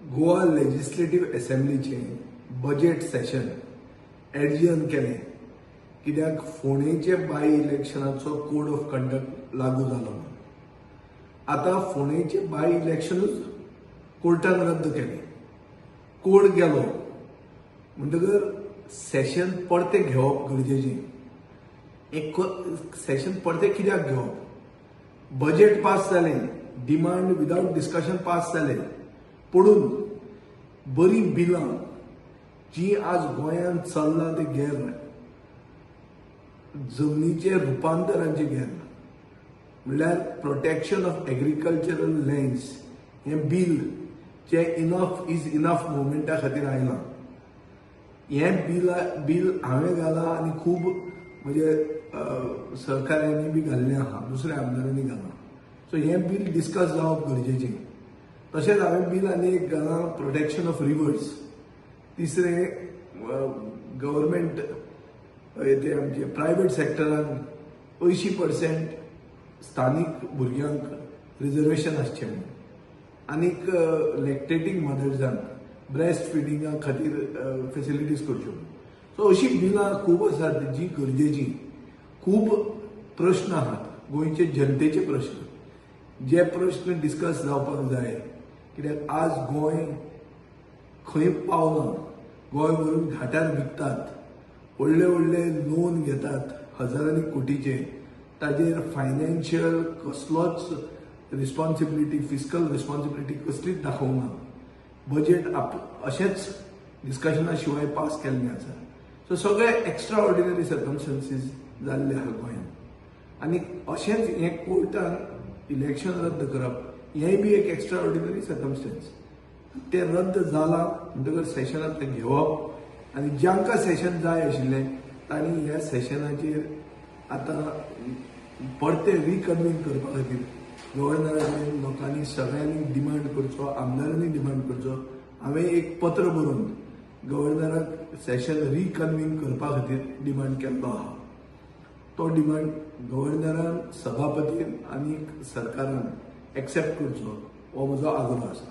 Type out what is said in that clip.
Goa legislative असेंब्लीचे budget session adjourn केलें कित्याक फोंडेचे बाय इलेक्शनाचो कोड ऑफ कंडक्ट लागू जालो. आता फोंडेचे बाय इलेक्शनूच कोर्टान रद्द केलें. कोड गेलो म्हणटकर सेशन परते घेवप गरजेचें. एक सेशन परते कित्याक घेवप? बजेट पास जालें, डिमांड विदाउट डिस्कशन पास जालें, पडून बरी बिलां जी आज गोंयांत चल्लां ते गैर जमनीचे रुपांतरांचे गैर म्हणल्यार प्रोटेक्शन ऑफ एग्रीकल्चरल लँड्स हें बिल जे इनफ इज इनफ मुवमेंटा खातीर आयलां. हें बिल हांवें घालां आनी खूब म्हणजे सहकाऱ्यांनी बी घाल्लें आहा, दुसऱ्या आमदारांनी घालां. सो हें बिल डिस्कस जावप गरजेचें. तशेंच हांवें बिल आनी एक घालां प्रोटेक्शन ऑफ रिवर्स. तिसरें गव्हर्मेंट ते आमचे प्रायवेट सेक्टरान 80% स्थानीक भुरग्यांक रिजर्वेशन आसचें म्हणून. आनीक लॅक्टेटींग मदर्सांक ब्रेस्ट फिडिंगा खातीर फेसिलिटीज करच्यो. सो अशीं बिलां खूब आसात जी गरजेचीं. खूब प्रश्न आहात गोंयचे जनतेचे प्रश्न, जे प्रश्न डिस्कस जावपाक जाय. कित्याक आज गोंय खंय पावलां. गोंय व्हरून घाटार विकतात, व्हडले व्हडले लोन घेतात हजारांनी कोटीचे. ताजेर फायनान्शियल कसलोच रिस्पॉन्सिबिलिटी, फिस्कल रिस्पॉन्सिबिलिटी कसलीच दाखोवंक ना. बजेट अशेंच डिस्कशना शिवाय पास केल्लें आसा. सो सगळे एक्स्ट्रा ऑर्डिनरी सर्कमस्टन्सीस जाल्ले आहा गोंयांत. आनी अशेंच हें कोर्टान इलेक्शन रद्द करप हेंय बी एक एक्स्ट्रा ऑर्डिनरी सर्कमस्टन्स. ते रद्द जालां म्हणटकर सेशनांतलें घेवप आनी जांकां सेशन जाय आशिल्लें तांणी ह्या सेशनाचेर आतां परते रिकन्वीन करपा खातीर गव्हर्नरान लोकांनी सगळ्यांनी डिमांड करचो, आमदारांनी डिमांड करचो. हांवें एक पत्र बरोवन गव्हर्नराक सेशन रिकन्वीन करपा खातीर डिमांड केल्लो आहा. तो डिमांड गव्हर्नरान, सभापतीन आनी सरकारान एक्सेप्ट करचो हो म्हजो आग्रो आसा.